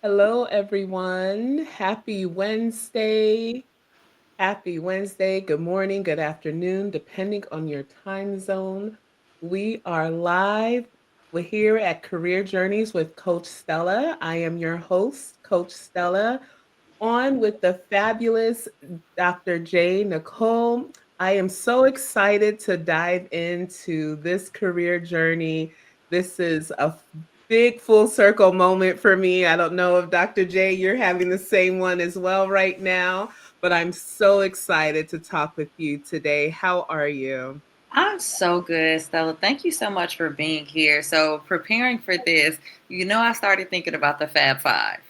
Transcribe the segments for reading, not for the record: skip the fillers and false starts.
Hello, everyone. Happy Wednesday. Happy Wednesday. Good morning, good afternoon, depending on your time zone. We are live. We're here at Career Journeys with Coach Stella. I am your host, Coach Stella, on with the fabulous Dr. J. Nicole. I am so excited to dive into this career journey. This is a big full circle moment for me. I don't know if Dr. J, you're having the same one as well right now, but I'm so excited to talk with you today. How are you? I'm so good, Stella. Thank you so much for being here. So, preparing for this, I started thinking about the Fab Five.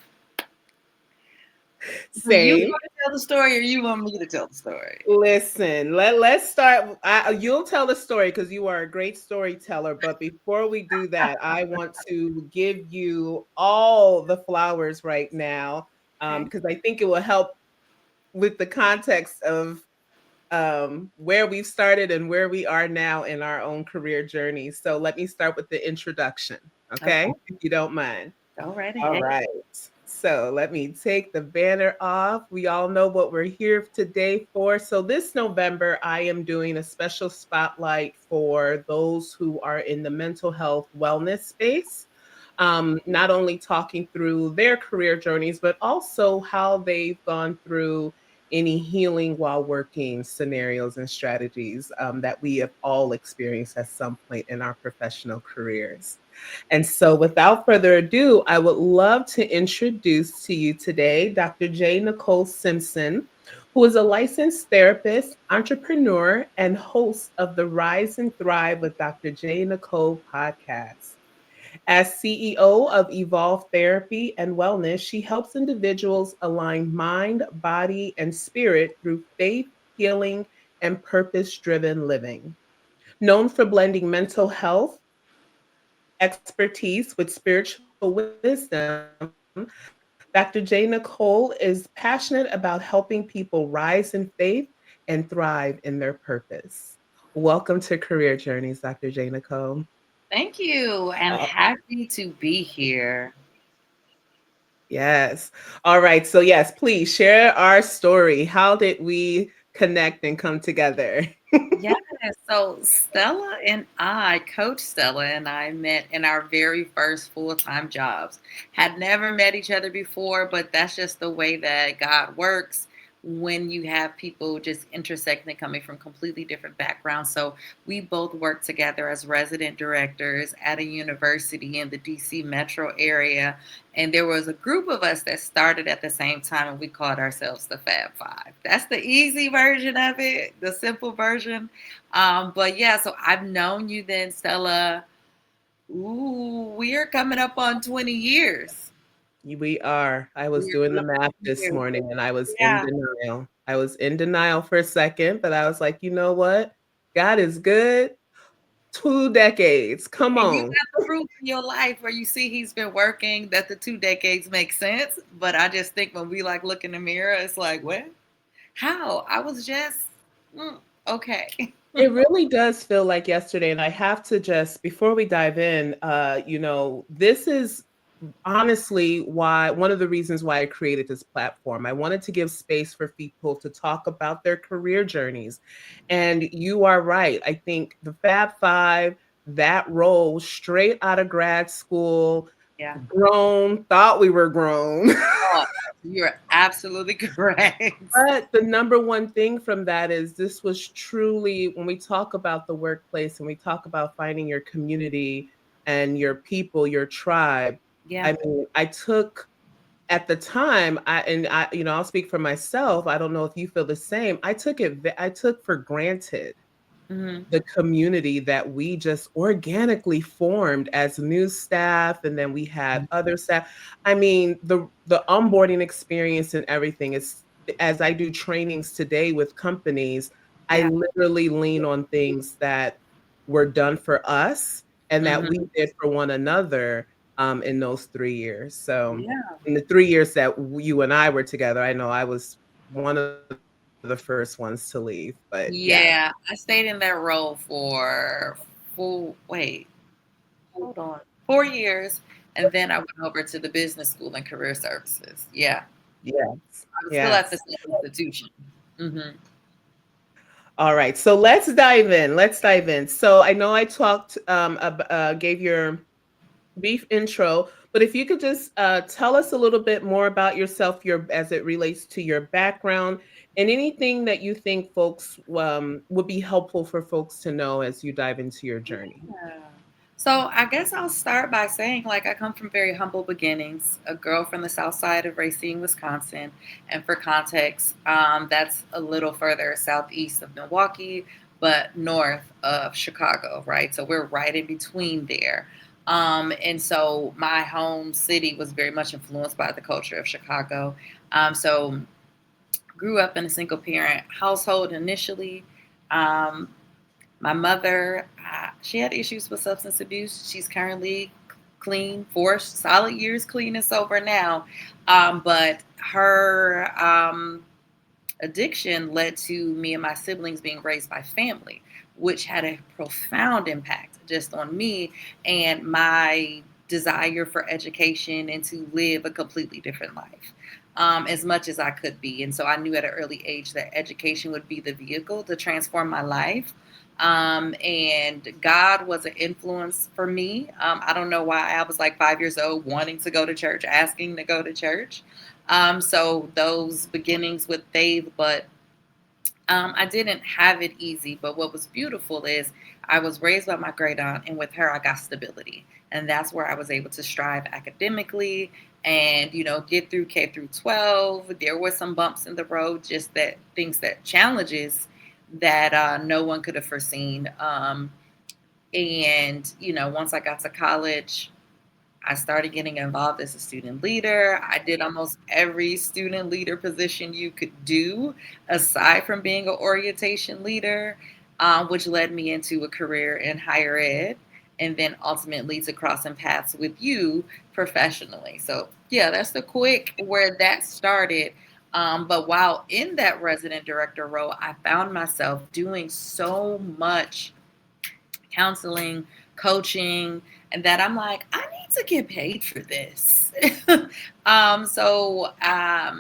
So, you Same. want to tell the story, or you want me to tell the story? Listen, let's start. You'll tell the story because you are a great storyteller. But before we do that, I want to give you all the flowers right now Okay. because I think it will help with the context of where we've started and where we are now in our own career journey. So let me start with the introduction, okay? Okay. If you don't mind. Go right All ahead. right. So let me take the banner off. We all know what we're here today for. So this November, I am doing a special spotlight for those who are in the mental health wellness space. Not only talking through their career journeys, but also how they've gone through any healing while working scenarios and strategies that we have all experienced at some point in our professional careers. And so, without further ado, I would love to introduce to you today Dr. J. Nicole Simpson, who is a licensed therapist, entrepreneur, and host of the Rise and Thrive with Dr. J. Nicole podcast. As CEO of Evolve Therapy and Wellness, she helps individuals align mind, body, and spirit through faith, healing, and purpose driven living. Known for blending mental health expertise with spiritual wisdom, Dr. J. Nicole is passionate about helping people rise in faith and thrive in their purpose. Welcome to Career Journeys, Dr. J. Nicole. Thank you, Uh, and happy to be here. yes. All right. So, yes, please share our story. How did we connect and come together? Yes. So Coach Stella and I met in our very first full-time jobs. Had never met each other before, but that's just the way that God works when you have people just intersecting and coming from completely different backgrounds. So we both worked together as resident directors at a university in the DC metro area. And there was a group of us that started at the same time, and we called ourselves the Fab Five. That's the easy version of it, the simple version. But yeah, so I've known you then, Stella. Ooh, we are coming up on 20 years. We are. I was We're doing the coming up on math 20 this years. morning and I was in Yeah. denial. I was in denial for a second, but I was like, you know what? God is good. 2 decades. Come And you on. got the proof in your life where you see he's been working, that the 2 decades make sense. But I just think when we like look in the mirror, it's like, what? How? I was just okay. It really does feel like yesterday. And I have to just, before we dive in, this is honestly why one of the reasons why I created this platform. I wanted to give space for people to talk about their career journeys. And you are right. I think the Fab Five, that role straight out of grad school, Yeah. grown, thought we were grown. Oh, you're absolutely correct. But the number one thing from that is this was truly when we talk about the workplace and we talk about finding your community and your people, your tribe. Yeah. I mean, I took at the time, I'll speak for myself. I don't know if you feel the same. I took for granted Hmm. the community that we just organically formed as new staff, and then we had other staff. I mean, the onboarding experience and everything is as I do trainings today with companies, I Yeah. literally lean on things that were done for us and that we Hmm. did for one another in those 3 years. So Yeah. in the 3 years that you and I were together, I know I was one of the first ones to leave, but yeah. Yeah. I stayed in that role for wait, hold on, 4 years. And then I went over to the business school and career services. Yeah. Yes. I was still at the Yes. same institution. Mhm. All right. So let's dive in. Let's dive in. So I know I talked, gave your brief intro, but if you could just tell us a little bit more about yourself, your as it relates to your background, and anything that you think folks would be helpful for folks to know as you dive into your journey. Yeah. So I guess I'll start by saying, like, I come from very humble beginnings, a girl from the south side of Racine, Wisconsin. And for context, that's a little further southeast of Milwaukee, but north of Chicago, right? So we're right in between there. And so my home city was very much influenced by the culture of Chicago. So grew up in a single parent household initially. Um, my mother, she had issues with substance abuse. She's currently clean, 4 solid years clean and sober now. But her addiction led to me and my siblings being raised by family, which had a profound impact just on me and my desire for education and to live a completely different life. As much as I could be. And so I knew at an early age that education would be the vehicle to transform my life. And God was an influence for me. I don't know why I was like 5 years old, wanting to go to church, asking to go to church. So those beginnings with faith, but I didn't have it easy. But what was beautiful is I was raised by my great aunt, and with her, I got stability. And that's where I was able to strive academically and, get through K through 12. There were some bumps in the road, just that things that challenges that no one could have foreseen. And, once I got to college, I started getting involved as a student leader. I did almost every student leader position you could do, aside from being an orientation leader, which led me into a career in higher ed and then ultimately to crossing paths with you professionally. So, yeah, that's the quick where that started. But while in that resident director role, I found myself doing so much counseling, coaching, and that I'm like, I need to get paid for this. So, I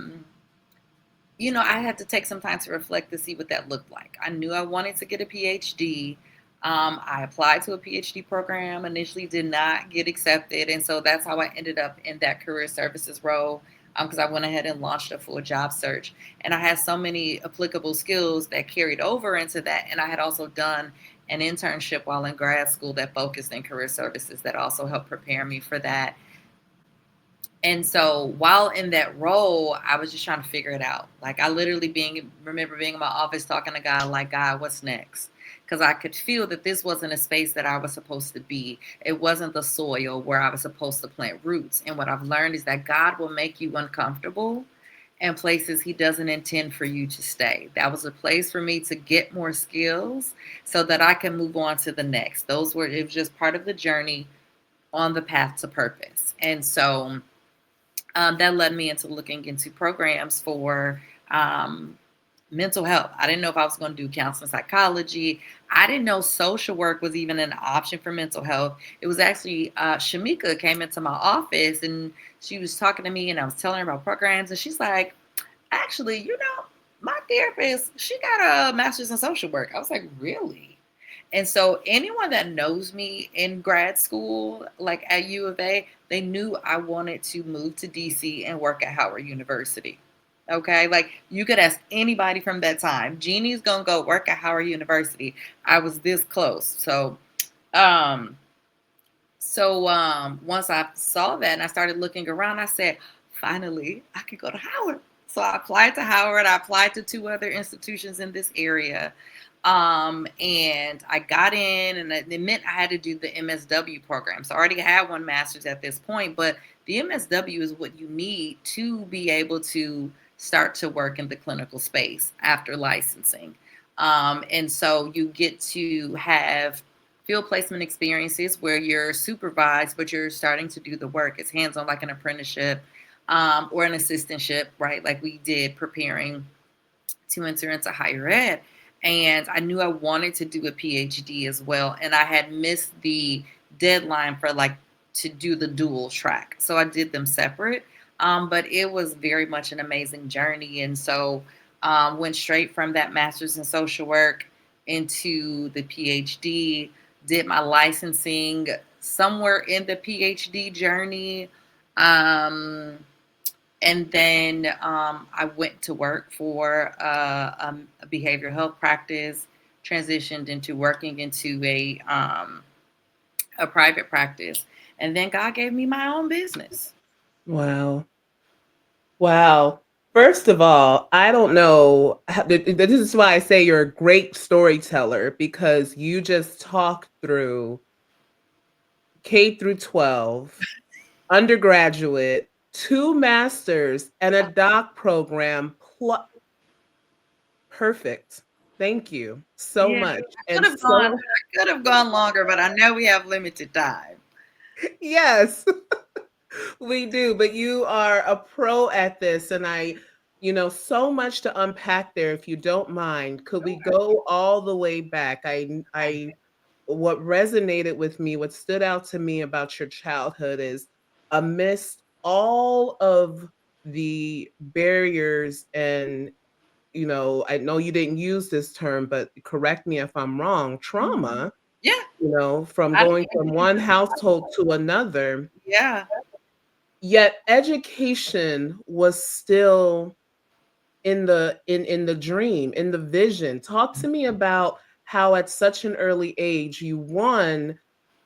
had to take some time to reflect to see what that looked like. I knew I wanted to get a PhD. I applied to a PhD program, initially did not get accepted. And so that's how I ended up in that career services role because I went ahead and launched a full job search. And I had so many applicable skills that carried over into that. And I had also done an internship while in grad school that focused in career services that also helped prepare me for that. And so while in that role, I was just trying to figure it out. Like I literally remember being in my office talking to God, like, God, what's next? Because I could feel that this wasn't a space that I was supposed to be. It wasn't the soil where I was supposed to plant roots. And what I've learned is that God will make you uncomfortable in places he doesn't intend for you to stay. That was a place for me to get more skills so that I can move on to the next. It was just part of the journey on the path to purpose. And so that led me into looking into programs for mental health. I didn't know if I was going to do counseling psychology. I didn't know social work was even an option for mental health. It was actually Shamika came into my office and she was talking to me and I was telling her about programs and she's like, actually, my therapist, she got a master's in social work. I was like, really? And so anyone that knows me in grad school, like at U of A, they knew I wanted to move to DC and work at Howard University. Okay, like you could ask anybody from that time. Jeannie's gonna go work at Howard University. I was this close. Um, so once I saw that and I started looking around, I said, finally, I could go to Howard. So I applied to Howard. I applied to two other institutions in this area. And I got in, and it meant I had to do the MSW program. So I already had one master's at this point, but the MSW is what you need to be able to start to work in the clinical space after licensing. And so you get to have field placement experiences where you're supervised, but you're starting to do the work. It's hands on, like an apprenticeship or an assistantship, right? Like we did preparing to enter into higher ed. And I knew I wanted to do a PhD as well. And I had missed the deadline for like to do the dual track. So I did them separate. But it was very much an amazing journey. And so went straight from that master's in social work into the PhD, did my licensing somewhere in the PhD journey. Um, and then I went to work for a behavioral health practice, transitioned into working into a private practice, and then God gave me my own business. Wow. Wow. First of all, I don't know. This is why I say you're a great storyteller because you just talked through K through 12, undergraduate, two masters, and a doc program. Perfect. Thank you so Yeah, much. And so, I could have gone longer, but I know we have limited time. yes. We do, but you are a pro at this, and so much to unpack there. If you don't mind, could we go all the way back? What resonated with me, what stood out to me about your childhood is amidst all of the barriers and I know you didn't use this term, but correct me if I'm wrong, Mhm. trauma, Yeah, from I going didn't from even one household to another. yeah. Yet education was still in the dream, in the vision. Talk to me about how at such an early age you one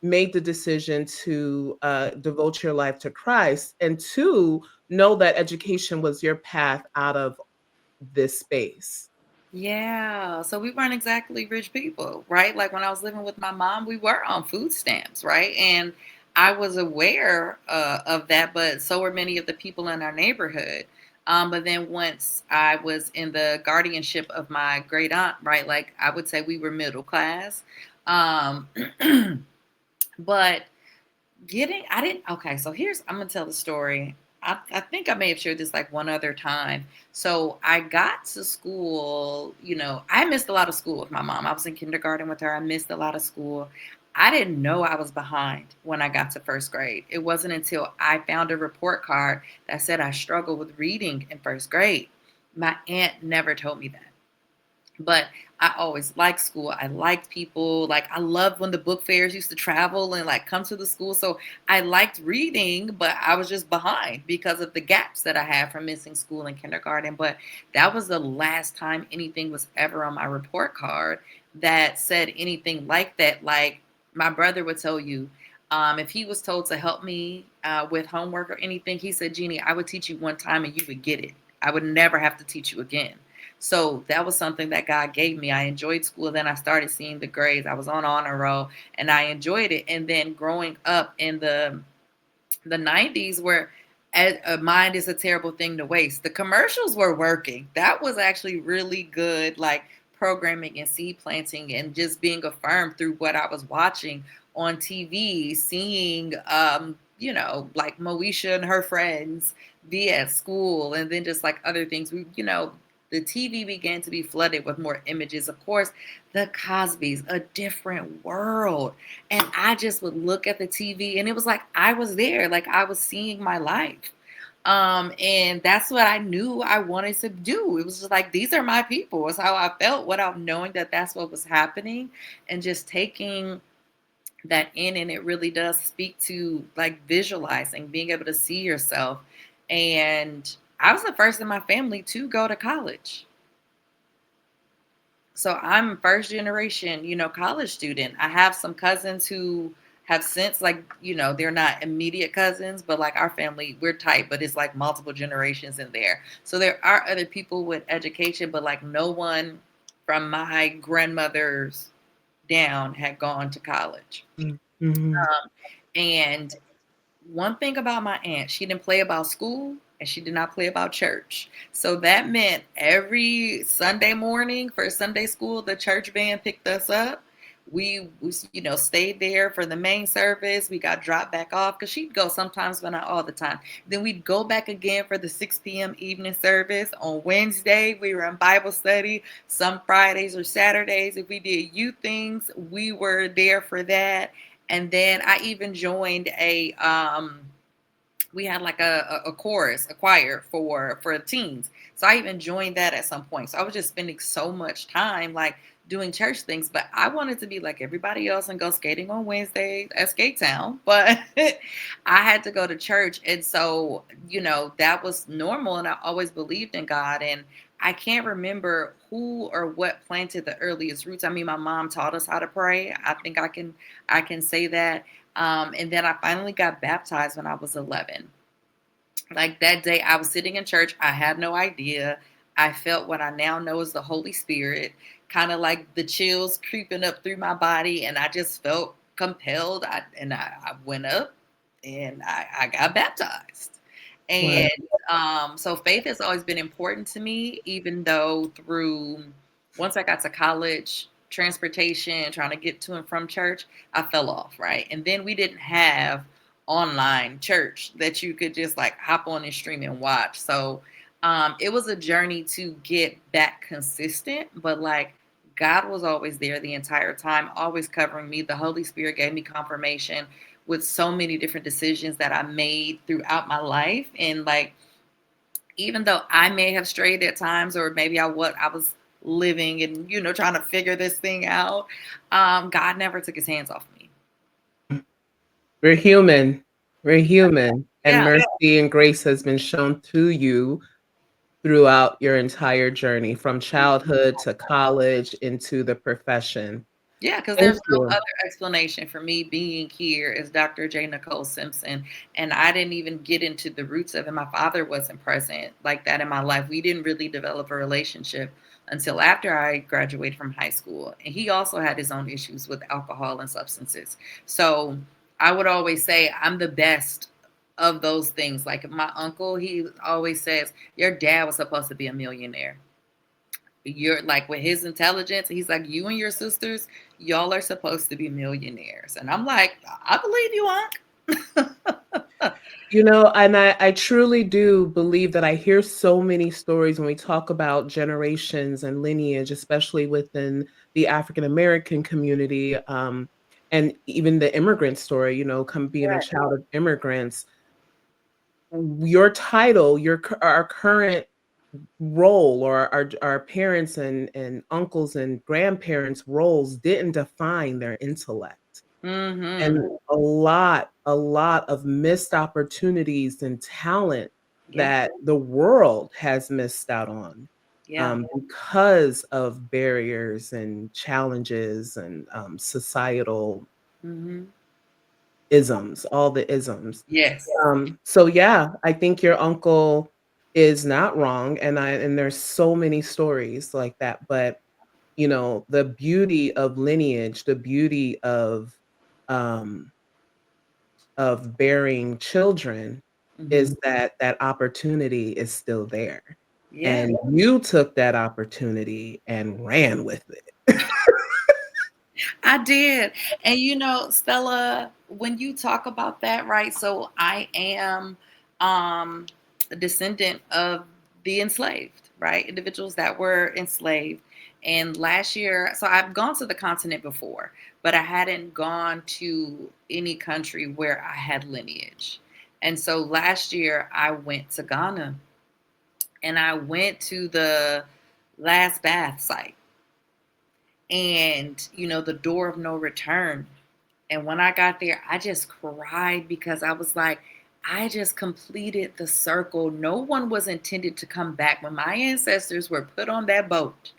made the decision to devote your life to Christ, and two know that education was your path out of this space. Yeah, so we weren't exactly rich people, right? Like when I was living with my mom, we were on food stamps, right? And I was aware of that, but so were many of the people in our neighborhood. But then once I was in the guardianship of my great aunt, right? Like I would say we were middle class. Um, but getting I didn't okay, so here's I'm gonna tell the story. I think I may have shared this like one other time. So I got to school, I missed a lot of school with my mom. I was in kindergarten with her. I missed a lot of school. I didn't know I was behind when I got to first grade. It wasn't until I found a report card that said I struggled with reading in first grade. My aunt never told me that. But I always liked school. I liked people. Like I loved when the book fairs used to travel and like come to the school. So I liked reading, but I was just behind because of the gaps that I had from missing school in kindergarten. But that was the last time anything was ever on my report card that said anything like that. Like my brother would tell you, if he was told to help me with homework or anything, he said, Jeannie, I would teach you one time and you would get it. I would never have to teach you again. So that was something that God gave me. I enjoyed school. Then I started seeing the grades. I was on honor roll and I enjoyed it. And then growing up in the 90s where a mind is a terrible thing to waste. The commercials were working. That was actually really good, like programming and seed planting and just being affirmed through what I was watching on TV, seeing, like Moesha and her friends be at school and then just like other things. The TV began to be flooded with more images. Of course, the Cosby's, a different world. And I just would look at the TV and it was like I was there, like I was seeing my life. And that's what I knew I wanted to do. It was just like these are my people. It's how I felt without knowing that that's what was happening and just taking that in. And it really does speak to like visualizing, being able to see yourself. And I was the first in my family to go to college. So I'm first generation, college student. I have some cousins who have since they're not immediate cousins, but like our family, we're tight, but it's like multiple generations in there. So there are other people with education, but like no one from my grandmother's down had gone to college. Mhm. And one thing about my aunt, she didn't play about school and she did not play about church. So that meant every Sunday morning for Sunday school, the church band picked us up. We stayed there for the main service. We got dropped back off because she'd go sometimes, but not all the time. Then we'd go back again for the 6 p.m. evening service. On Wednesday, we were in Bible study. Some Fridays or Saturdays, if we did youth things, we were there for that. And then I even joined a we had like a chorus, a choir for teens. So I even joined that at some point. So I was just spending so much time like doing church things, but I wanted to be like everybody else and go skating on Wednesday at Skate Town. But I had to go to church. And so, that was normal. And I always believed in God. And I can't remember who or what planted the earliest roots. I mean, my mom taught us how to pray. I think I can say that. And then I finally got baptized when I was 11. Like that day, I was sitting in church. I had no idea. I felt what I now know is the Holy Spirit, kind of like the chills creeping up through my body. And I just felt compelled. I went up and I got baptized. Wow. And so faith has always been important to me, even though through once I got to college, transportation, trying to get to and from church, I fell off, right? And then we didn't have online church that you could just like hop on and stream and watch. So it was a journey to get back consistent, but like God was always there the entire time, always covering me. The Holy Spirit gave me confirmation with so many different decisions that I made throughout my life. And like, even though I may have strayed at times, or maybe I was living and trying to figure this thing out, God never took his hands off me. We're human. We're human. And Yeah. mercy and grace has been shown to you throughout your entire journey from childhood to college into the profession. Yeah, because Thank there's no you. other explanation for me being here as Dr. J. Nicole Simpson. And I didn't even get into the roots of it. My father wasn't present like that in my life. We didn't really develop a relationship until after I graduated from high school. And he also had his own issues with alcohol and substances. So I would always say I'm the best of those things. Like my uncle, he always says, your dad was supposed to be a millionaire. You're like with his intelligence, he's like, you and your sisters, y'all are supposed to be millionaires. And I'm like, I believe you, Unc. And I truly do believe that I hear so many stories when we talk about generations and lineage, especially within the African American community, and even the immigrant story, come being a Right. child of immigrants. Your title, our current role, or our parents and uncles and grandparents' roles didn't define their intellect. Mm-hmm. And a lot of missed opportunities and talent Yeah. that the world has missed out on, Yeah. because of barriers and challenges and, societal Mm-hmm. isms, all the isms. Yes. So yeah, I think your uncle is not wrong, and there's so many stories like that, but, the beauty of lineage, the beauty um of bearing children Mm-hmm. is that that opportunity is still there. Yeah. And you took that opportunity and ran with it. I did. And Stella, when you talk about that, right? So I am a descendant of the enslaved, right? Individuals that were enslaved. And last year, so I've gone to the continent before, but I hadn't gone to any country where I had lineage. And so last year I went to Ghana, and I went to the last bath site, and the door of no return. And when I got there, I just cried because I was like, I just completed the circle. No one was intended to come back. When my ancestors were put on that boat,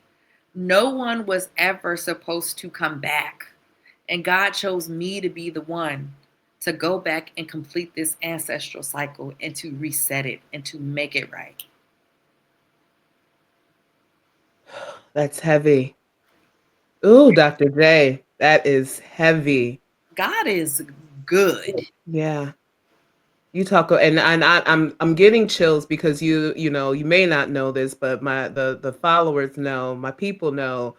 no one was ever supposed to come back. And God chose me to be the one to go back and complete this ancestral cycle and to reset it and to make it right. That's heavy. Ooh, Dr. J, that is heavy. God is good. Yeah. You talk, I'm getting chills because you may not know this, but the followers know, my people know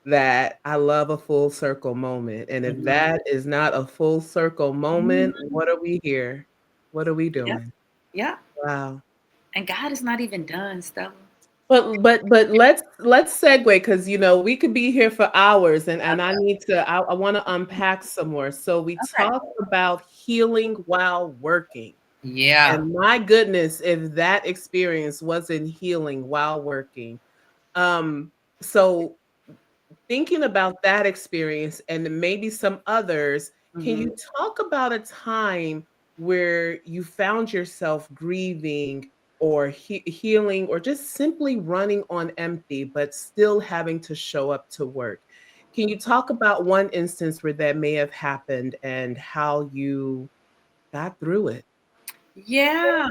that I love a full circle moment. And if Mhm. that is not a full circle moment, Mhm. what are we here? What are we Yeah. doing? Yeah. Wow. And God is not even done, Stella. but let's segue because we could be here for hours, and I need to I want to unpack some more. So we Okay. talked about healing while working. Yeah. And my goodness, if that experience wasn't healing while working. Um, so thinking about that experience and maybe some others, can Mhm. you talk about a time where you found yourself grieving or healing or just simply running on empty, but still having to show up to work? Can you talk about one instance where that may have happened and how you got through it? Yeah.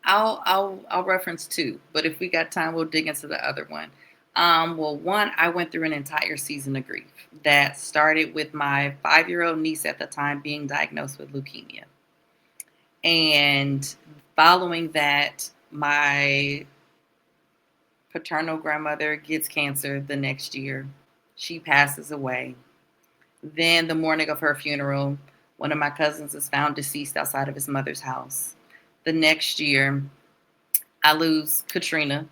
I'll reference two, but if we got time, we'll dig into the other one. Well, one, I went through an entire season of grief that started with my 5-year-old niece at the time being diagnosed with leukemia. And following that, my paternal grandmother gets cancer the next year. She passes away. Then, the morning of her funeral, one of my cousins is found deceased outside of his mother's house. The next year, I lose Katrina.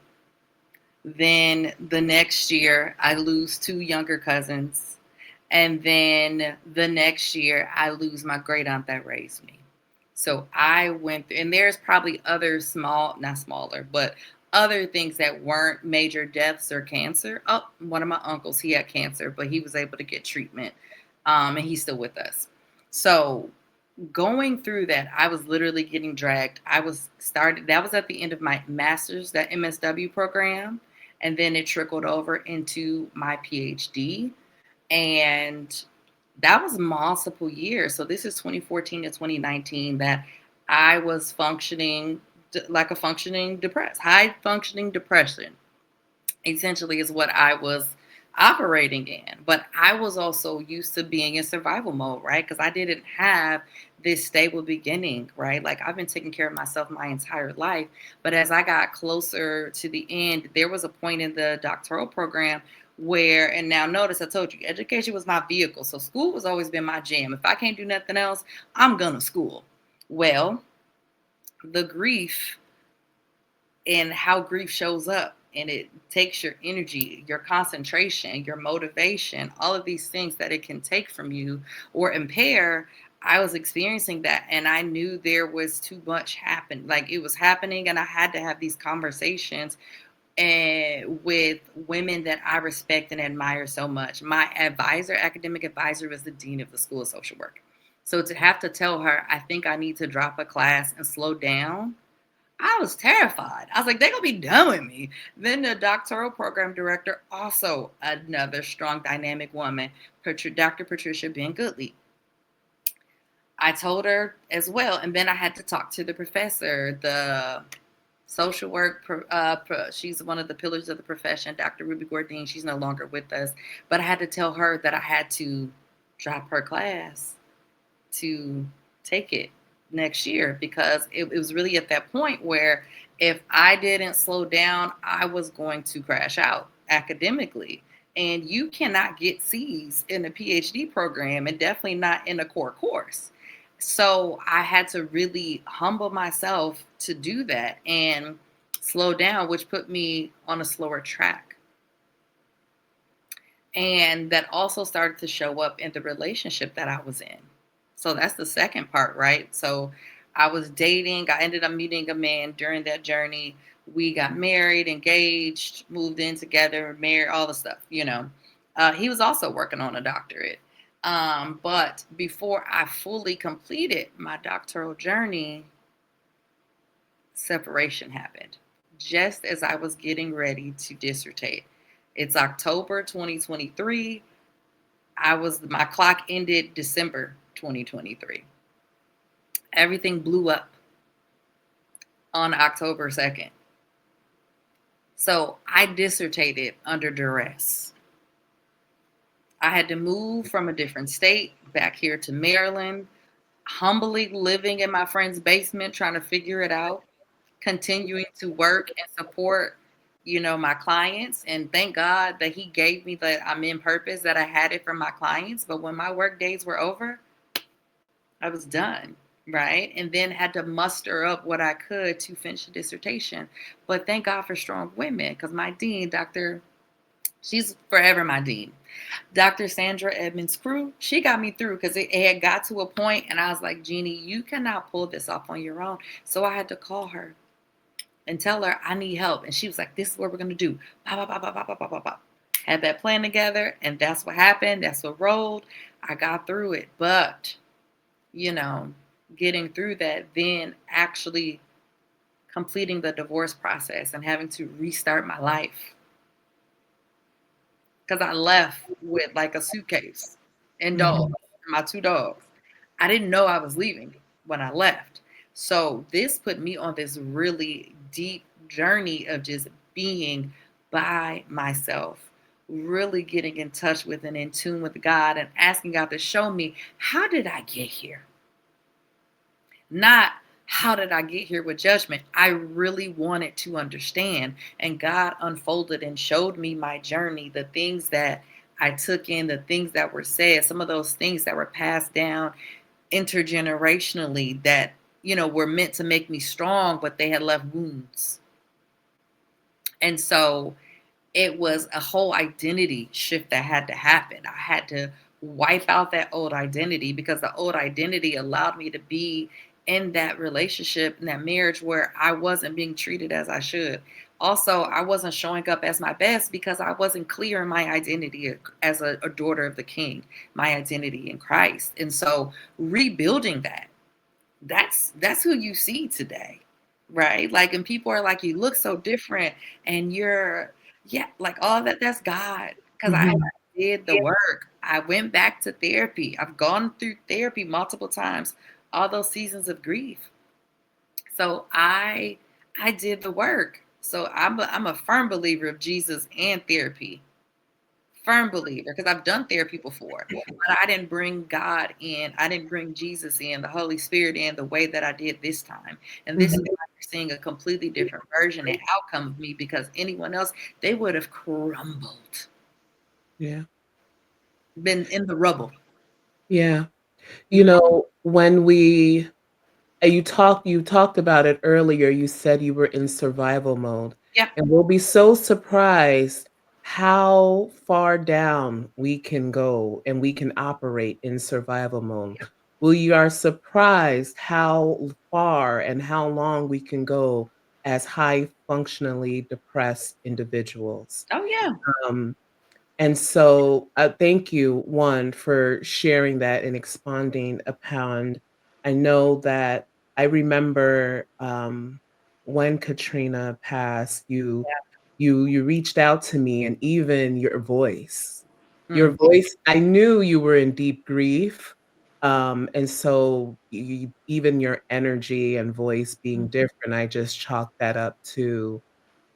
Then the next year, I lose two younger cousins. And then the next year, I lose my great aunt that raised me. So I went through, and there's probably other small, not smaller, but other things that weren't major deaths or cancer. Oh, one of my uncles, he had cancer, but he was able to get treatment. And he's still with us. So going through that, I was literally getting dragged. That was at the end of my master's, that MSW program, and then it trickled over into my PhD. And that was multiple years. So this is 2014 to 2019 that I was functioning like a functioning depressed, high functioning depression essentially is what I was operating in. But I was also used to being in survival mode, right? Because I didn't have this stable beginning, right? Like I've been taking care of myself my entire life. But as I got closer to the end, there was a point in the doctoral program where, and now notice I told you, education was my vehicle. So school has always been my jam. If I can't do nothing else, I'm gonna school. Well, the grief and how grief shows up and it takes your energy, your concentration, your motivation, all of these things that it can take from you or impair. I was experiencing that and I knew there was too much happen. Like it was happening and I had to have these conversations and with women that I respect and admire so much. My advisor, academic advisor, was the dean of the School of Social Work. So to have to tell her, I think I need to drop a class and slow down, I was terrified. I was like, they're gonna be done with me. Then the doctoral program director, also another strong, dynamic woman, Dr. Patricia Ben Goodley. I told her as well, and then I had to talk to the professor, the social work. She's one of the pillars of the profession, Dr. Ruby Gordine. She's no longer with us, but I had to tell her that I had to drop her class to take it next year because it was really at that point where if I didn't slow down, I was going to crash out academically. And you cannot get C's in a PhD program and definitely not in a core course. So I had to really humble myself to do that and slow down, which put me on a slower track. And that also started to show up in the relationship that I was in. So that's the second part, right? So I was dating, I ended up meeting a man during that journey. We got married, engaged, moved in together, married, all the stuff. He was also working on a doctorate. But before I fully completed my doctoral journey, separation happened just as I was getting ready to dissertate. It's October 2023. My clock ended December 2023. Everything blew up on October 2nd. So I dissertated under duress. I had to move from a different state back here to Maryland, humbly living in my friend's basement, trying to figure it out, continuing to work and support, my clients. And thank God that he gave me that I'm in purpose, that I had it for my clients. But when my work days were over, I was done. right? And then had to muster up what I could to finish the dissertation. But thank God for strong women, because my dean, Dr. She's forever my dean. Dr. Sandra Edmonds Crew, she got me through because it had got to a point and I was like, Jeannie, you cannot pull this off on your own. So I had to call her and tell her I need help. And she was like, this is what we're going to do. Bah, bah, bah, bah, bah, bah, bah, bah. Had that plan together and that's what happened. That's what rolled. I got through it. But, you know, getting through that, then actually completing the divorce process and having to restart my life because I left with like a suitcase and dogs, Mhm. my two dogs. I didn't know I was leaving when I left. So this put me on this really deep journey of just being by myself, really getting in touch with and in tune with God and asking God to show me, how did I get here? Not how did I get here with judgment. I really wanted to understand. And God unfolded and showed me my journey, the things that I took in, the things that were said, some of those things that were passed down intergenerationally that, you know, were meant to make me strong, but they had left wounds. And so it was a whole identity shift that had to happen. I had to wipe out that old identity because the old identity allowed me to be in that relationship, in that marriage where I wasn't being treated as I should. Also, I wasn't showing up as my best because I wasn't clear in my identity as a daughter of the king, my identity in Christ. And so rebuilding that, that's who you see today, right? Like, and people are like, you look so different and you're, yeah, like all that, that's God, because I Mhm. did the work. I went back to therapy. I've gone through therapy multiple times, all those seasons of grief. So I did the work. So I'm a firm believer of Jesus and therapy. Firm believer, because I've done therapy before, but I didn't bring God in. I didn't bring Jesus in, the Holy Spirit in the way that I did this time. And this is Mhm. why you're seeing a completely different version and outcome of me, because anyone else, they would have crumbled, Yeah. been in the rubble. Yeah. You Mhm. know, when we you talked about it earlier, you said you were in survival mode, Yeah. and we'll be so surprised how far down we can go and we can operate in survival mode. We are surprised how far and how long we can go as high functionally depressed individuals. Oh yeah. Um, and so, thank you, one, for sharing that and expanding upon. I know that I remember when Katrina passed, you reached out to me, and even your Mm, voice, I knew you were in deep grief, and so even your energy and voice being mhm. different, I just chalked that up to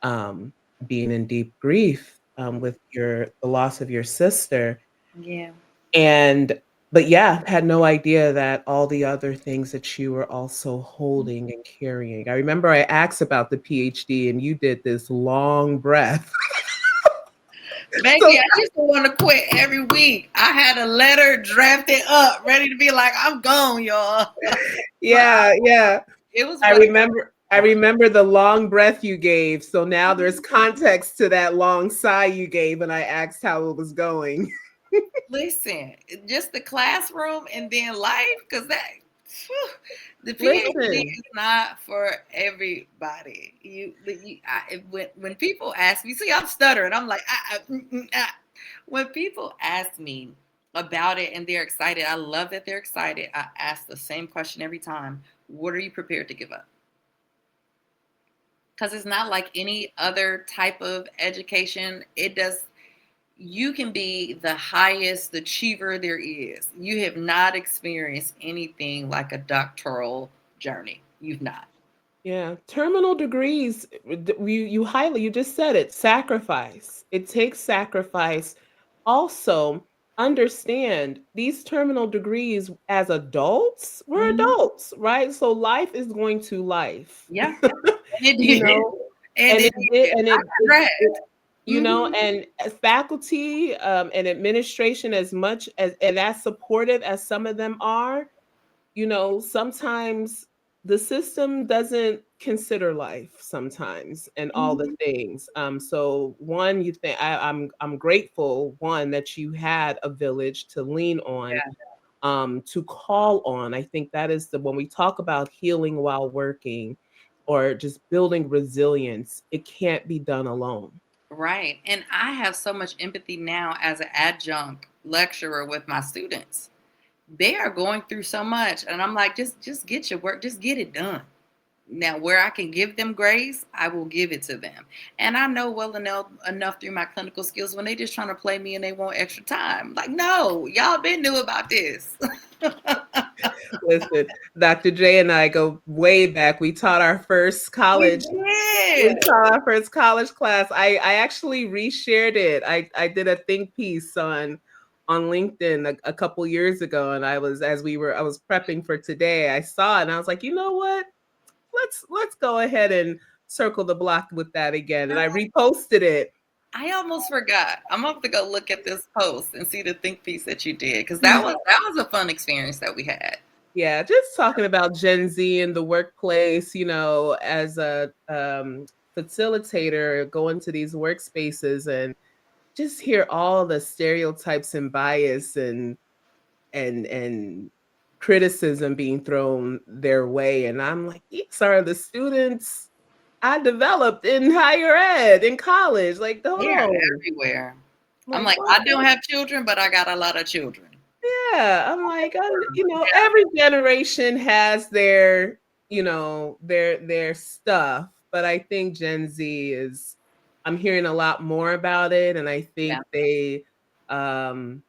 um, being in deep grief, with the loss of your sister, Yeah. and but yeah, had no idea that all the other things that you were also holding and carrying. I remember I asked about the PhD and you did this long breath. Baby, So I used to want to quit every week. I had a letter drafted up, ready to be like, I'm gone, y'all. But yeah, yeah. it was I what remember I I wanted. remember the long breath you gave, so now there's context to that long sigh you gave, and I asked how it was going. Listen, just the classroom and then life, because that phew, the PhD Listen. is not for everybody. When people ask me, see, I'm stuttering. I'm like, when people ask me about it and they're excited, I love that they're excited. I ask the same question every time: what are you prepared to give up? Because it's not like any other type of education. It does, you can be the highest achiever there is. You have not experienced anything like a doctoral journey. You've not. Yeah, terminal degrees, you just said it, sacrifice. It takes sacrifice. Also, understand these terminal degrees as adults, we're Mhm. adults, right? So life is going to life. Yeah, and it You did, know, and and it it did did. and I got dragged. you know, Hmm. and as faculty, and administration, as much as and as supportive as some of them are, sometimes the system doesn't consider life sometimes and all the Mhm. things. So one, you think I'm grateful, one, that you had a village to lean on, Yeah. to call on. I think that is the when we talk about healing while working or just building resilience, it can't be done alone. Right. And I have so much empathy now as an adjunct lecturer with my students. They are going through so much and I'm like, just get your work, just get it done. Now, where I can give them grace, I will give it to them. And I know well enough through my clinical skills when they just trying to play me and they want extra time. Like, no, y'all been knew about this. Listen, Dr. J and I go way back. We taught our first We college We did. taught our first college class. I actually reshared it. I did a think piece on LinkedIn a couple years ago, and I was prepping for today. I saw it, and I was like, you know what? Let's go ahead and circle the block with that again. And I reposted it. I almost forgot. I'm gonna have to go look at this post and see the think piece that you did because that was a fun experience that we had. Yeah, just talking about Gen Z in the workplace, as a facilitator, going to these workspaces and just hear all the stereotypes and bias and criticism being thrown their way. And I'm like, these are the students I developed in higher ed, in college. Like, hold They're on. everywhere. I'm Like, like, what? I don't have children, but I got a lot of children. Yeah. I'm like, Yeah, every generation has their stuff. But I think Gen Z I'm hearing a lot more about it. And I yeah. think um,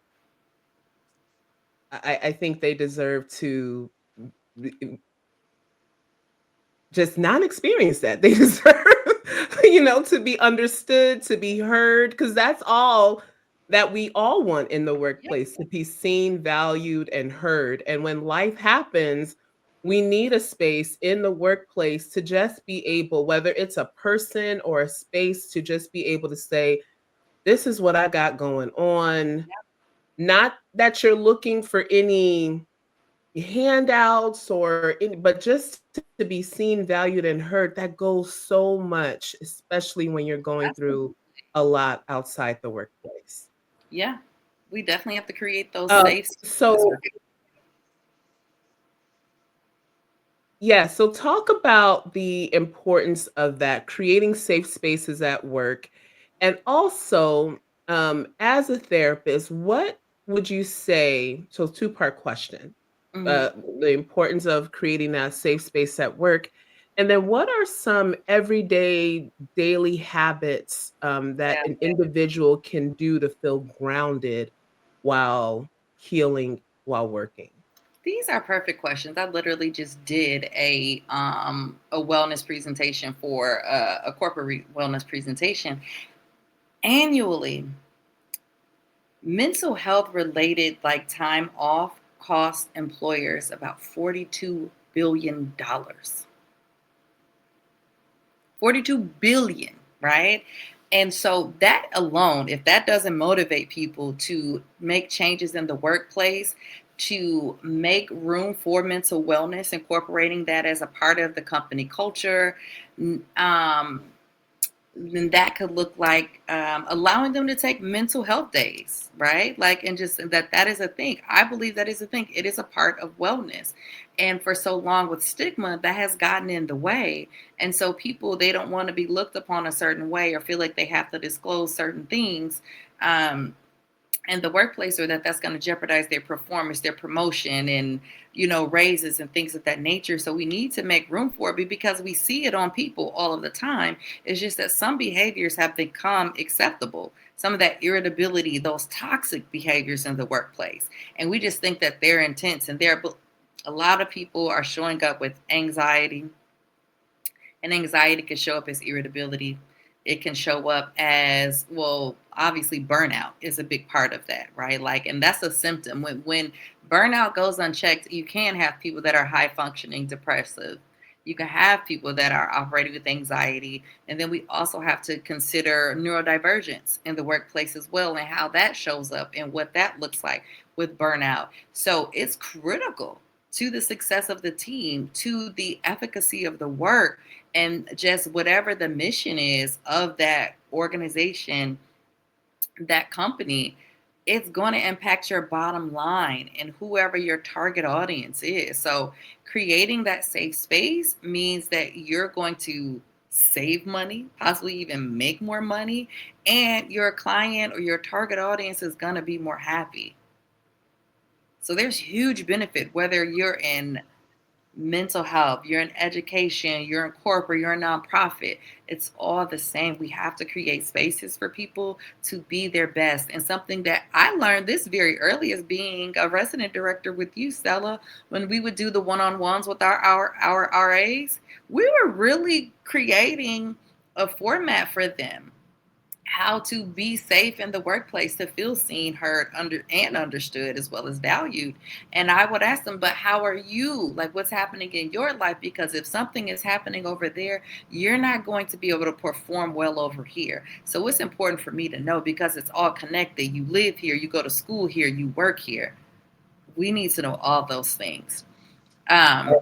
I think they deserve to just not experience that. They deserve, to be understood, to be heard, because that's all that we all want in the Yeah, workplace, to be seen, valued, and heard. And when life happens, we need a space in the workplace to just be able, whether it's a person or a space, to just be able to say, this is what I got going on. Not that you're looking for any handouts but just to be seen, valued, and heard, that goes so much, especially when you're going through absolutely. a lot outside the workplace. Yeah. We definitely have to create those Uh, safe spaces so for people. Yeah, so talk about the importance of that, creating safe spaces at work. And also, as a therapist, what would you say? So, two-part question. Mhm. The importance of creating that safe space at work. And then, what are some everyday daily habits that Yeah. an individual can do to feel grounded while healing while working? These are perfect questions. I literally just did a wellness presentation for a corporate wellness presentation annually. Mental health related like time off costs employers about $42 billion. 42 billion, right? And so that alone, if that doesn't motivate people to make changes in the workplace, to make room for mental wellness, incorporating that as a part of the company culture, then that could look like allowing them to take mental health days, right? Like, and just that is a thing. I believe that is a thing. It is a part of wellness. And for so long with stigma, that has gotten in the way. And so people, they don't want to be looked upon a certain way or feel like they have to disclose certain things. Um, in the workplace, or that's going to jeopardize their performance, their promotion, and raises and things of that nature. So we need to make room for it because we see it on people all of the time. It's just that some behaviors have become acceptable, some of that irritability, those toxic behaviors in the workplace, and we just think that they're intense. And a lot of people are showing up with anxiety, and anxiety can show up as irritability. It can show up as, well, obviously burnout is a big part of that, right? Like, and that's a symptom. When burnout goes unchecked, you can have people that are high functioning depressive. You can have people that are operating with anxiety. And then we also have to consider neurodivergence in the workplace as well, and how that shows up and what that looks like with burnout. So it's critical to the success of the team, to the efficacy of the work, and just whatever the mission is of that organization, that company, it's going to impact your bottom line and whoever your target audience is. So, creating that safe space means that you're going to save money, possibly even make more money, and your client or your target audience is going to be more happy. So, there's huge benefit whether you're in mental health, you're in education, you're in corporate, you're a nonprofit. It's all the same. We have to create spaces for people to be their best. And something that I learned this very early is being a resident director with you, Stella, when we would do the one-on-ones with our RAs, we were really creating a format for them, how to be safe in the workplace, to feel seen, heard, understood, as well as valued. And I would ask them, but how are you? Like, what's happening in your life? Because if something is happening over there, you're not going to be able to perform well over here. So it's important for me to know, because it's all connected. You live here, you go to school here, you work here. We need to know all those things. Um,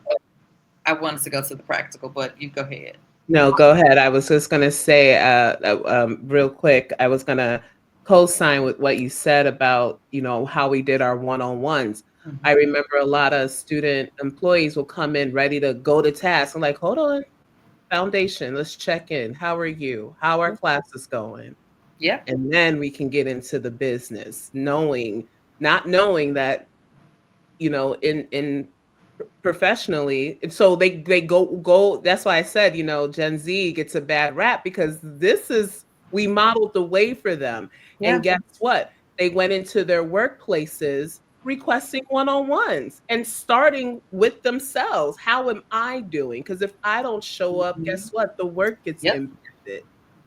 I wanted to go to the practical, but you go ahead. No, go ahead. I was just going to say, real quick, I was going to co-sign with what you said about, how we did our one-on-ones. I Mhm. remember a lot of student employees will come in ready to go to task. I'm like, hold on, foundation, let's check in. How are you? How are classes going? Yep. And then we can get into the business, not knowing that, in professionally, and so they go that's why I said, Gen Z gets a bad rap because this is we modeled the way for them. And Yeah. guess what? They went into their workplaces requesting one-on-ones and starting with themselves. How am I doing? Because if I don't show up, guess Mhm. what? The work gets Yep. impacted.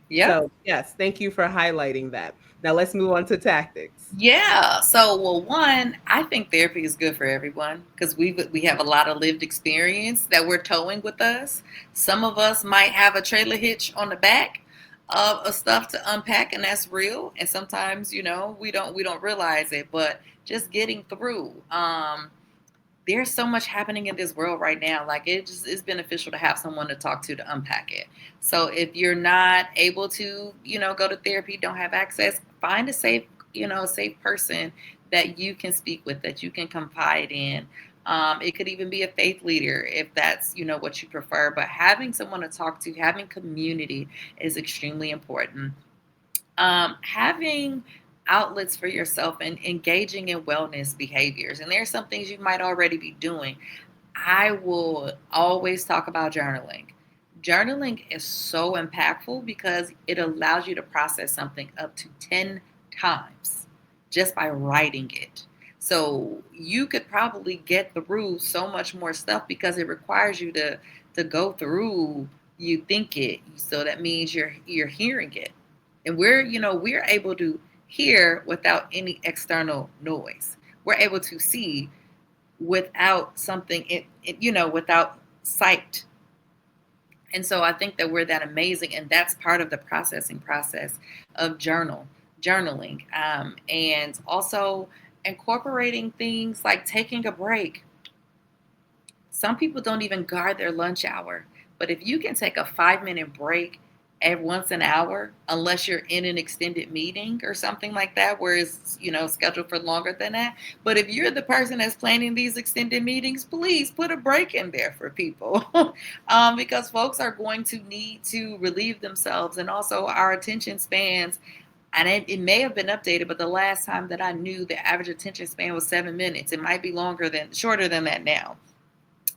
Yep. So, yes, thank you for highlighting that. Now let's move on to tactics. Yeah. So, well, one, I think therapy is good for everyone because we have a lot of lived experience that we're towing with us. Some of us might have a trailer hitch on the back of stuff to unpack, and that's real. And sometimes, we don't realize it, but just getting through. There's so much happening in this world right now. Like, it just is beneficial to have someone to talk to unpack it. So if you're not able to, go to therapy, don't have access, find a safe person that you can speak with, that you can confide in. It could even be a faith leader if that's, what you prefer. But having someone to talk to, having community is extremely important. Having outlets for yourself and engaging in wellness behaviors. And there's some things you might already be doing. I will always talk about journaling. Journaling is so impactful because it allows you to process something up to 10 times just by writing it. So you could probably get through so much more stuff because it requires you to go through, you think it. So that means you're hearing it. And we're able to hear without any external noise. We're able to see without something without sight. And so I think that we're that amazing, and that's part of the processing process of journaling, and also incorporating things like taking a break. Some people don't even guard their lunch hour. But if you can take a 5-minute break at once an hour, unless you're in an extended meeting or something like that, where it's, scheduled for longer than that. But if you're the person that's planning these extended meetings, please put a break in there for people. Because folks are going to need to relieve themselves. And also our attention spans, and it may have been updated, but the last time that I knew, the average attention span was 7 minutes. It might be shorter than that now,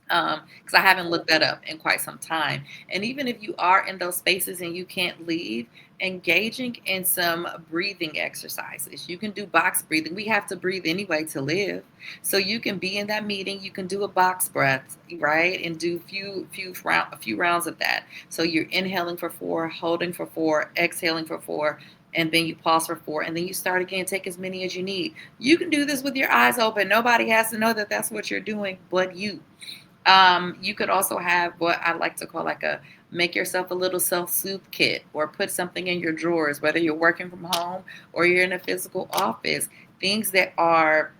because I haven't looked that up in quite some time. And even if you are in those spaces and you can't leave, engaging in some breathing exercises. You can do box breathing. We have to breathe anyway to live. So you can be in that meeting. You can do a box breath, right, and do a few rounds of that. So you're inhaling for 4, holding for 4, exhaling for 4. And then you pause for 4, and then you start again. Take as many as you need. You can do this with your eyes open. Nobody has to know that that's what you're doing but you. You could also have what I like to call like a make yourself a little self-soothe kit, or put something in your drawers, whether you're working from home or you're in a physical office. Things that are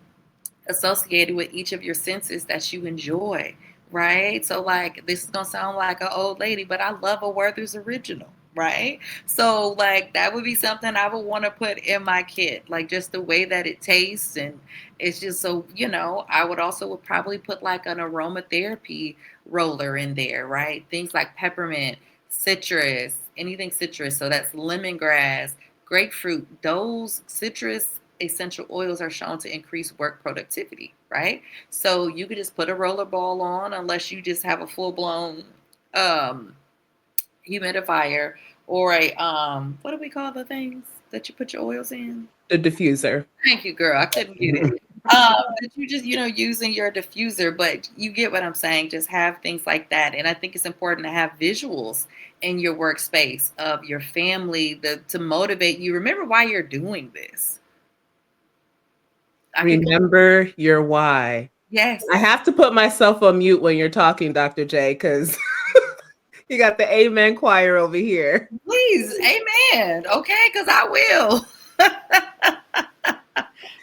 associated with each of your senses that you enjoy, right? So, like, this is gonna sound like an old lady, but I love a Werther's original, right? So, like, that would be something I would want to put in my kit, like just the way that it tastes, and it's just so, I would also would probably put like an aromatherapy roller in there, right? Things like peppermint, citrus, anything citrus. So that's lemongrass, grapefruit. Those citrus essential oils are shown to increase work productivity, right? So you could just put a roller ball on, unless you just have a full blown um, humidifier, or a what do we call the things that you put your oils in? The diffuser. Thank you, girl. I couldn't get it. That you just, using your diffuser, but you get what I'm saying. Just have things like that. And I think it's important to have visuals in your workspace of your family to motivate you. Remember why you're doing this. I could, Remember your why. I yes, have to put myself on mute when you're talking, Dr. J, because you got the amen choir over here. please. Amen. Okay, because I will.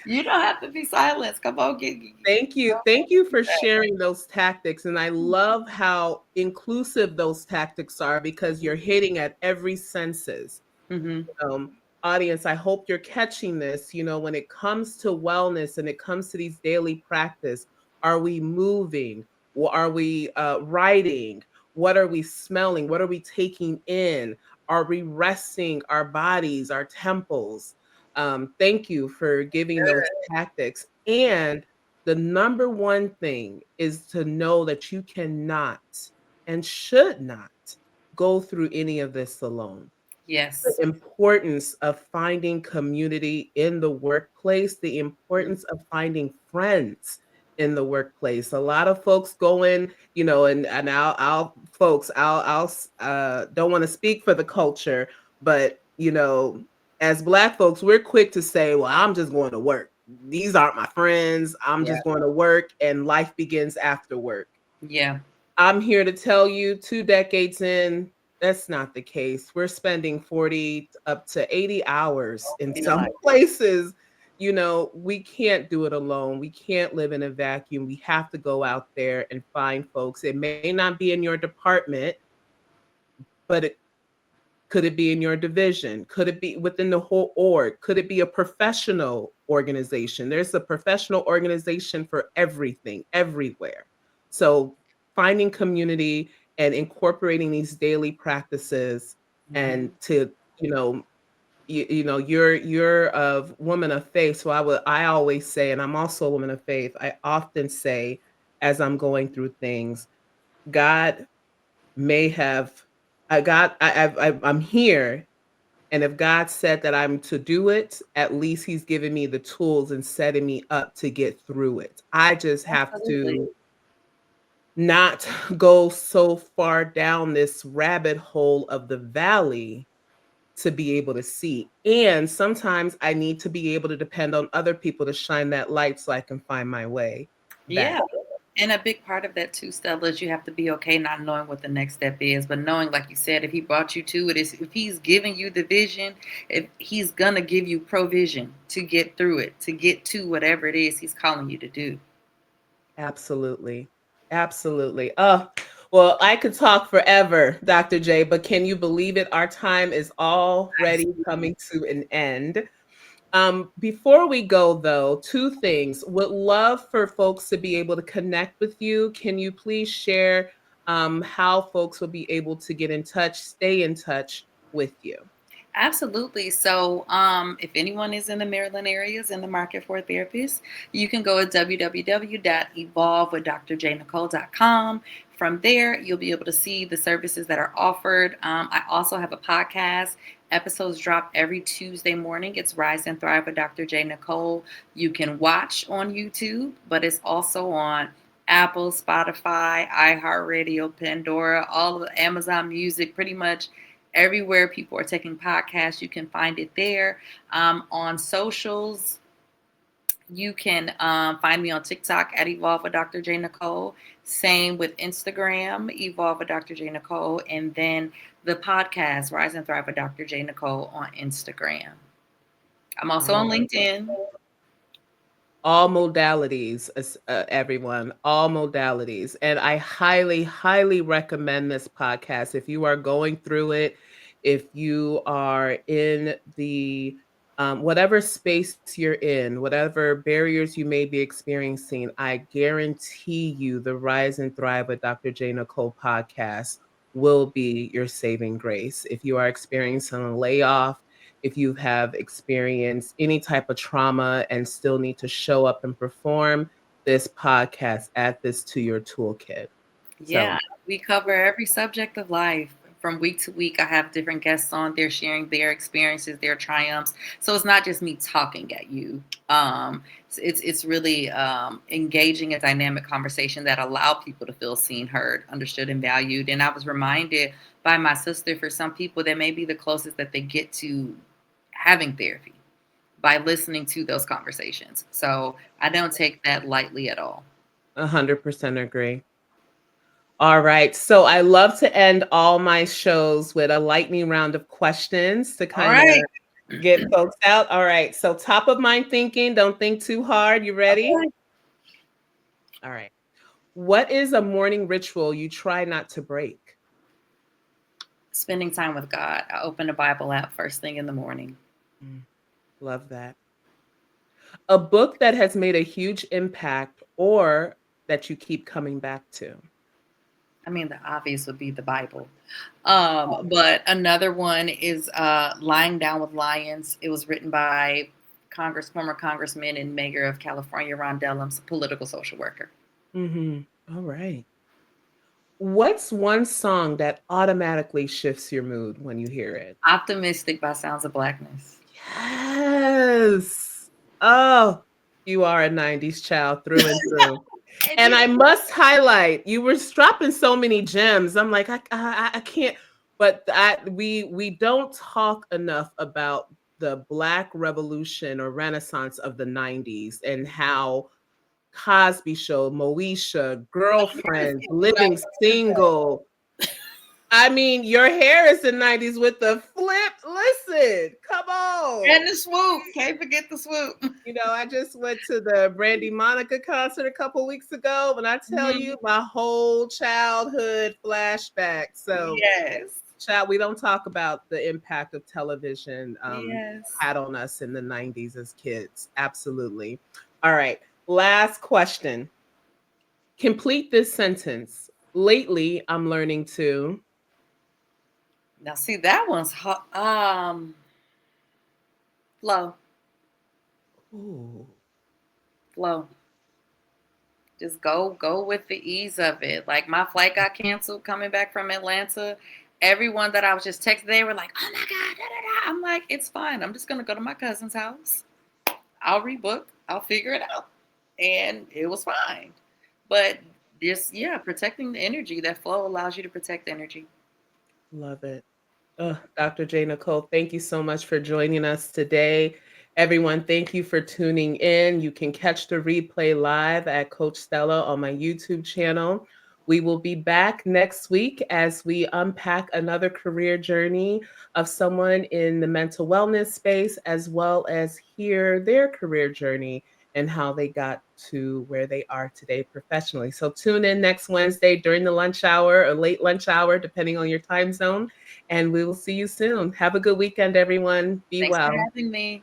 You don't have to be silenced. Come on, Thank you. Thank you for sharing those tactics. And I love how inclusive those tactics are because you're hitting at every senses. mm-hmm. Audience, I hope you're catching this. When it comes to wellness and it comes to these daily practice, are we moving? Are we writing? What are we smelling? What are we taking in? Are we resting our bodies, our temples? Thank you for giving those tactics. And the number one thing is to know that you cannot and should not go through any of this alone. The Yes, importance of finding community in the workplace, the importance of finding friends in the workplace. A lot of folks go in, and I'll folks, don't want to speak for the culture, but as Black folks, we're quick to say, "Well, I'm just going to work. These aren't my friends. I'm yeah, just going to work, and life begins after work." yeah, I'm here to tell you 2 decades in, that's not the case. We're spending 40 up to 80 hours in in a some life. places. We can't do it alone. We can't live in a vacuum. We have to go out there and find folks. It may not be in your department, but could it be in your division? Could it be within the whole org? Could it be a professional organization? There's a professional organization for everything, everywhere. So finding community and incorporating these daily practices and Mhm. to, you're of woman of faith. So I always say, and I'm also a woman of faith, I often say as I'm going through things, God may have I'm here, and if God said that I'm to do it, at least he's given me the tools and setting me up to get through it. I just have Absolutely. to not go so far down this rabbit hole of the valley to be able to see. And sometimes I need to be able to depend on other people to shine that light so I can find my way back. Yeah. And a big part of that too, Stella, is you have to be okay not knowing what the next step is, but knowing, like you said, if he brought you to it, is if he's giving you the vision, if he's gonna give you provision to get through it, to get to whatever it is he's calling you to do. Absolutely. Absolutely. Oh, well, I could talk forever, Dr. J, but can you believe it? Our time is already Absolutely. coming to an end. Before we go, though, two things. Would love for folks to be able to connect with you. Can you please share how folks will be able to get in touch, stay in touch with you? Absolutely. So, if anyone is in the Maryland area, is in the market for a therapist, you can go to www.evolvewithdrjnicole.com. From there, you'll be able to see the services that are offered. I also have a podcast. Episodes drop every Tuesday morning. It's Rise and Thrive with Dr. J. Nicole. You can watch on YouTube, but it's also on Apple, Spotify, iHeartRadio, Pandora, all of Amazon Music, pretty much everywhere people are taking podcasts. You can find it there. On socials, you can find me on TikTok at Evolve with Dr. J. Nicole. Same with Instagram, Evolve with Dr. J. Nicole. And then the podcast, Rise and Thrive with Dr. J. Nicole on Instagram. I'm also on Oh, LinkedIn. All modalities, everyone, all modalities. And I highly, highly recommend this podcast. If you are going through it, if you are in the whatever space you're in, whatever barriers you may be experiencing, I guarantee you the Rise and Thrive with Dr. J. Nicole podcast will be your saving grace. If you are experiencing a layoff, if you have experienced any type of trauma and still need to show up and perform, this podcast, add this to your toolkit. Yeah, So, we cover every subject of life. From week to week, I have different guests on there sharing their experiences, their triumphs. So it's not just me talking at you. It's really engaging a dynamic conversation that allow people to feel seen, heard, understood, and valued. And I was reminded by my sister, for some people, that may be the closest that they get to having therapy by listening to those conversations. So I don't take that lightly at all. 100% agree. All right. So, I love to end all my shows with a lightning round of questions to All kind of right. get folks out. All right. So, top of mind thinking, don't think too hard. You ready? Okay. All right. What is a morning ritual you try not to break? Spending time with God. I open the Bible app first thing in the morning. Mm, love that. A book that has made a huge impact or that you keep coming back to? I mean, the obvious would be the Bible. But another one is Lying Down with Lions. It was written by former Congressman and Mayor of California, Ron Dellums, a political social worker. Mhm. All right. What's one song that automatically shifts your mood when you hear it? Optimistic by Sounds of Blackness. Yes. Oh, you are a 90s child through and through. And And you I must highlight, you were dropping so many gems. I'm like, I can't. But we don't talk enough about the Black Revolution or Renaissance of the 90s and how Cosby Show, Moesha, Yes, Girlfriends, it was about Living Single. I mean, your hair is the 90s with the flip. Listen, come on. and the swoop. Can't forget the swoop. I just went to the Brandy Monica concert a couple weeks ago. When I tell Mhm. you my whole childhood flashback. So, Yes. child, we don't talk about the impact of television Yes. had on us in the 90s as kids. Absolutely. All right. Last question. Complete this sentence. Lately, I'm learning to. Now, see, that one's hot. Flow, Ooh, flow. Just go with the ease of it. Like my flight got canceled coming back from Atlanta. Everyone that I was just texting, they were like, "Oh my god!" Da, da, da." I'm like, "It's fine. I'm just gonna go to my cousin's house. I'll rebook. I'll figure it out." And it was fine. But just yeah, protecting the energy. That flow allows you to protect energy. love it. Dr. J. Nicole, thank you so much for joining us today. Everyone, thank you for tuning in. You can catch the replay live at Coach Stella on my YouTube channel. We will be back next week as we unpack another career journey of someone in the mental wellness space, as well as hear their career journey and how they got to where they are today professionally. So tune in next Wednesday during the lunch hour or late lunch hour, depending on your time zone, and we will see you soon. Have a good weekend, everyone. Be Thanks for well. having me.